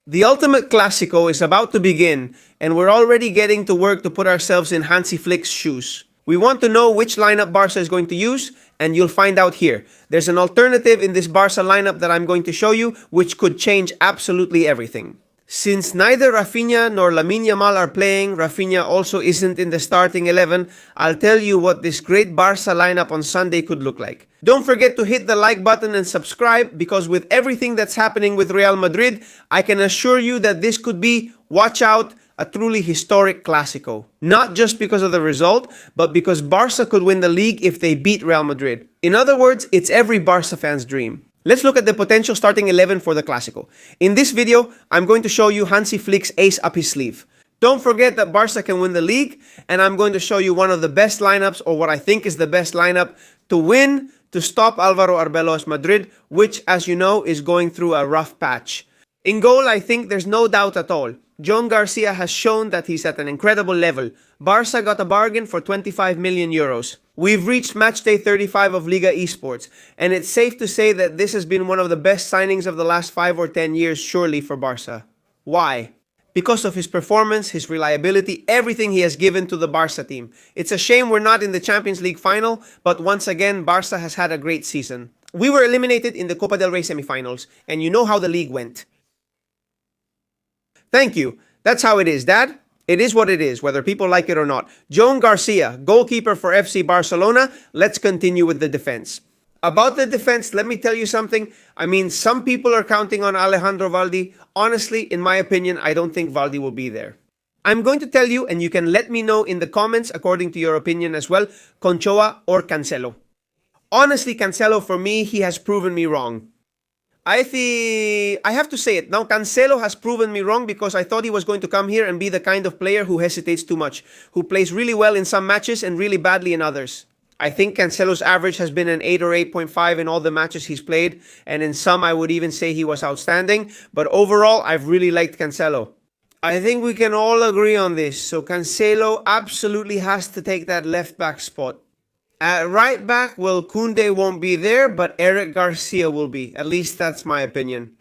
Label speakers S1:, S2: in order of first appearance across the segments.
S1: The ultimate Clásico is about to begin, and we're already getting to work to put ourselves in Hansi Flick's shoes. We want to know which lineup Barça is going to use, and you'll find out here. There's an alternative in this Barça lineup that I'm going to show you, which could change absolutely everything. Since neither Rafinha nor Lamine Yamal are playing, Rafinha also isn't in the starting 11, I'll tell you what this great Barça lineup on Sunday could look like. Don't forget to hit the like button and subscribe, because with everything that's happening with Real Madrid, I can assure you that this could be, watch out, a truly historic Clásico. Not just because of the result, but because Barça could win the league if they beat Real Madrid. In other words, it's every Barça fan's dream. Let's look at the potential starting 11 for the Clásico. In this video, I'm going to show you Hansi Flick's ace up his sleeve. Don't forget that Barça can win the league, and I'm going to show you one of the best lineups, or what I think is the best lineup, to win, to stop Álvaro Arbelo's Madrid, which, as you know, is going through a rough patch. In goal, I think there's no doubt at all. Jon Garcia has shown that he's at an incredible level. Barça got a bargain for 25 million euros. We've reached matchday 35 of Liga esports, and it's safe to say that this has been one of the best signings of the last 5 or 10 years surely for Barça. Why? Because of his performance, his reliability, everything he has given to the Barça team. It's a shame we're not in the Champions League final, but once again, Barça has had a great season. We were eliminated in the Copa del Rey semifinals, and you know how the league went. Thank you. That's how it is, Dad. It is what it is, whether people like it or not. Jon Garcia, goalkeeper for FC Barcelona. Let's continue with the defense. About the defense, let me tell you something. I mean, some people are counting on Alejandro Valdi. Honestly, in my opinion, I don't think Valdi will be there. I'm going to tell you, and you can let me know in the comments according to your opinion as well, Conchoa or Cancelo. Honestly, Cancelo, for me, he has proven me wrong. I have to say it. Now, Cancelo has proven me wrong because I thought he was going to come here and be the kind of player who hesitates too much, who plays really well in some matches and really badly in others. I think Cancelo's average has been an 8 or 8.5 in all the matches he's played, and in some I would even say he was outstanding, but overall I've really liked Cancelo. I think we can all agree on this, so Cancelo absolutely has to take that left back spot. At right back, well, Koundé won't be there, but Eric Garcia will be. At least that's my opinion.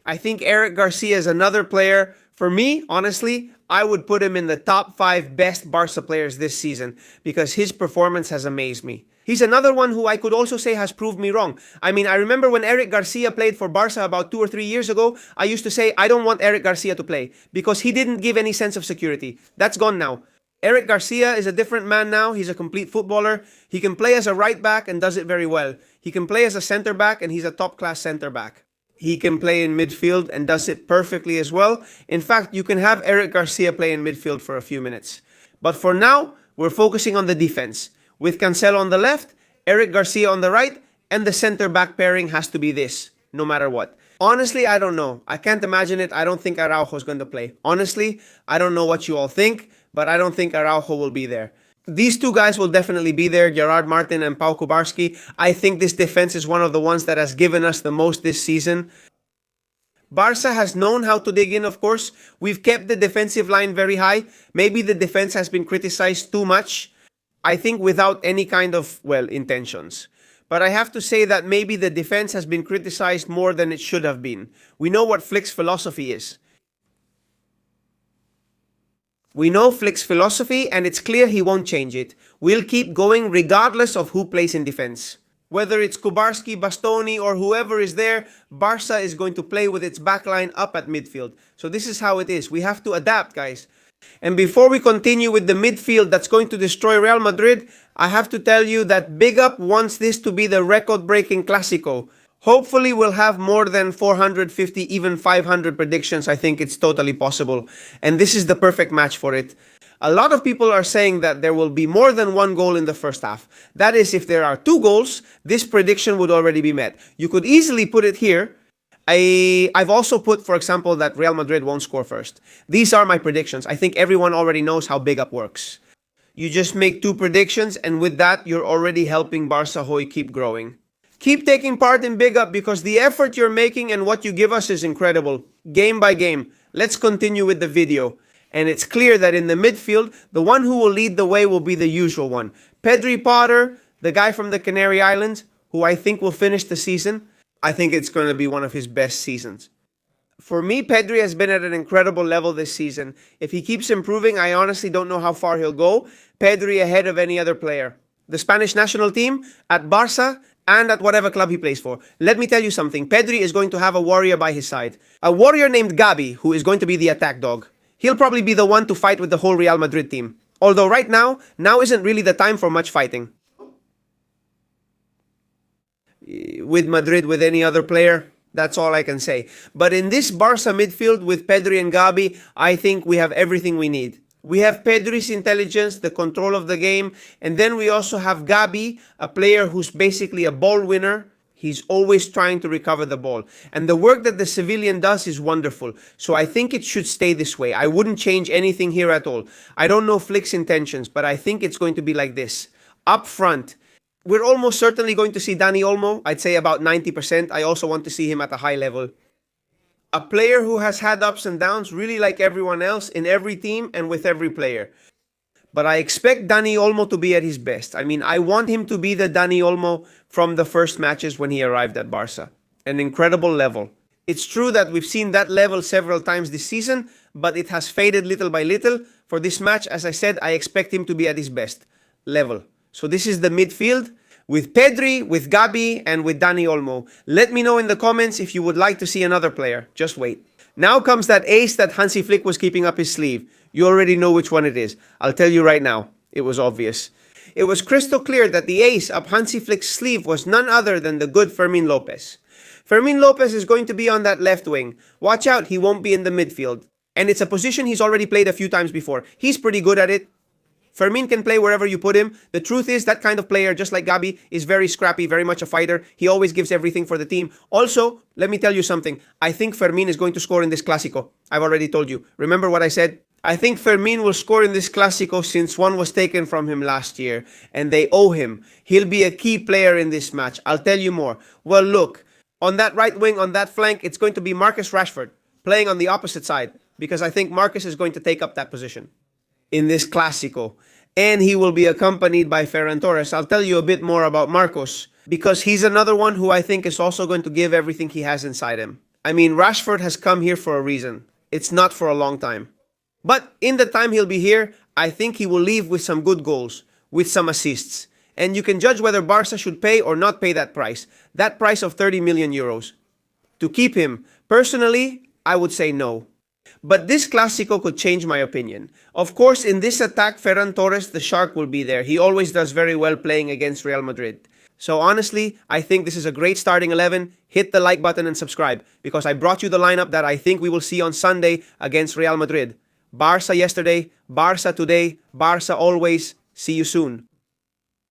S1: I think Eric Garcia is another player. For me, honestly, I would put him in the top 5 best Barca players this season because his performance has amazed me. He's another one who I could also say has proved me wrong. I mean, I remember when Eric Garcia played for Barca about 2 or 3 years ago, I used to say, I don't want Eric Garcia to play because he didn't give any sense of security. That's gone now. Eric Garcia is a different man now. He's a complete footballer. He can play as a right back and does it very well. He can play as a center back and he's a top-class center back. He can play in midfield and does it perfectly as well. In fact, you can have Eric Garcia play in midfield for a few minutes. But for now, we're focusing on the defense. With Cancelo on the left, Eric Garcia on the right, and the center back pairing has to be this, no matter what. Honestly, I don't know. I can't imagine it. I don't think Araujo is going to play. Honestly, I don't know what you all think, but I don't think Araujo will be there. These two guys will definitely be there, Gerard Martin and Pau Kubarski. I think this defense is one of the ones that has given us the most this season. Barca has known how to dig in, of course. We've kept the defensive line very high. Maybe the defense has been criticized too much. I think without any kind of, well, intentions. But I have to say that maybe the defense has been criticized more than it should have been. We know what Flick's philosophy is. We know Flick's philosophy, and it's clear he won't change it. We'll keep going regardless of who plays in defense. Whether it's Kubarski, Bastoni, or whoever is there, Barca is going to play with its backline up at midfield. So this is how it is. We have to adapt, guys. And before we continue with the midfield that's going to destroy Real Madrid, I have to tell you that Big Up wants this to be the record-breaking Clásico. Hopefully we'll have more than 450, even 500 predictions. I think it's totally possible. And this is the perfect match for it. A lot of people are saying that there will be more than 1 goal in the first half. That is, if there are 2 goals, this prediction would already be met. You could easily put it here. I've also put, for example, that Real Madrid won't score first. These are my predictions. I think everyone already knows how Big Up works. You just make 2 predictions, and with that, you're already helping Barça Hoy keep growing. Keep taking part in Big Up because the effort you're making and what you give us is incredible. Game by game. Let's continue with the video. And it's clear that in the midfield, the one who will lead the way will be the usual one. Pedri Potter, the guy from the Canary Islands, who I think will finish the season. I think it's going to be one of his best seasons. For me, Pedri has been at an incredible level this season. If he keeps improving, I honestly don't know how far he'll go. Pedri ahead of any other player. The Spanish national team, at Barça, and at whatever club he plays for. Let me tell you something. Pedri is going to have a warrior by his side. A warrior named Gabi, who is going to be the attack dog. He'll probably be the one to fight with the whole Real Madrid team. Although right now isn't really the time for much fighting. With Madrid, with any other player, that's all I can say. But in this Barça midfield with Pedri and Gabi, I think we have everything we need. We have Pedri's intelligence, the control of the game, and then we also have Gabi, a player who's basically a ball winner. He's always trying to recover the ball. And the work that the Sevillian does is wonderful. So I think it should stay this way. I wouldn't change anything here at all. I don't know Flick's intentions, but I think it's going to be like this. Up front, we're almost certainly going to see Dani Olmo. I'd say about 90%. I also want to see him at a high level. A player who has had ups and downs, really like everyone else, in every team and with every player. But I expect Dani Olmo to be at his best. I mean, I want him to be the Dani Olmo from the first matches when he arrived at Barça. An incredible level. It's true that we've seen that level several times this season, but it has faded little by little. For this match, as I said, I expect him to be at his best level. So this is the midfield with Pedri, with Gabi, and with Dani Olmo. Let me know in the comments if you would like to see another player. Just wait. Now comes that ace that Hansi Flick was keeping up his sleeve. You already know which one it is. I'll tell you right now. It was obvious. It was crystal clear that the ace up Hansi Flick's sleeve was none other than the good Fermin Lopez. Fermin Lopez is going to be on that left wing. Watch out, he won't be in the midfield. And it's a position he's already played a few times before. He's pretty good at it. Fermin can play wherever you put him. The truth is that kind of player, just like Gabi, is very scrappy, very much a fighter. He always gives everything for the team. Also, let me tell you something. I think Fermin is going to score in this Clásico. I've already told you. Remember what I said? I think Fermin will score in this Clásico since one was taken from him last year, and they owe him. He'll be a key player in this match. I'll tell you more. Well, look, on that right wing, on that flank, it's going to be Marcus Rashford playing on the opposite side, because I think Marcus is going to take up that position in this Clásico. And he will be accompanied by Ferran Torres. I'll tell you a bit more about Marcos, because he's another one who I think is also going to give everything he has inside him. I mean, Rashford has come here for a reason. It's not for a long time. But in the time he'll be here, I think he will leave with some good goals, with some assists. And you can judge whether Barca should pay or not pay that price of 30 million euros. To keep him, personally, I would say no. But this Clásico could change my opinion. Of course, in this attack, Ferran Torres, the Shark, will be there. He always does very well playing against Real Madrid. So honestly, I think this is a great starting 11. Hit the like button and subscribe, because I brought you the lineup that I think we will see on Sunday against Real Madrid. Barça yesterday, Barça today, Barça always. See you soon.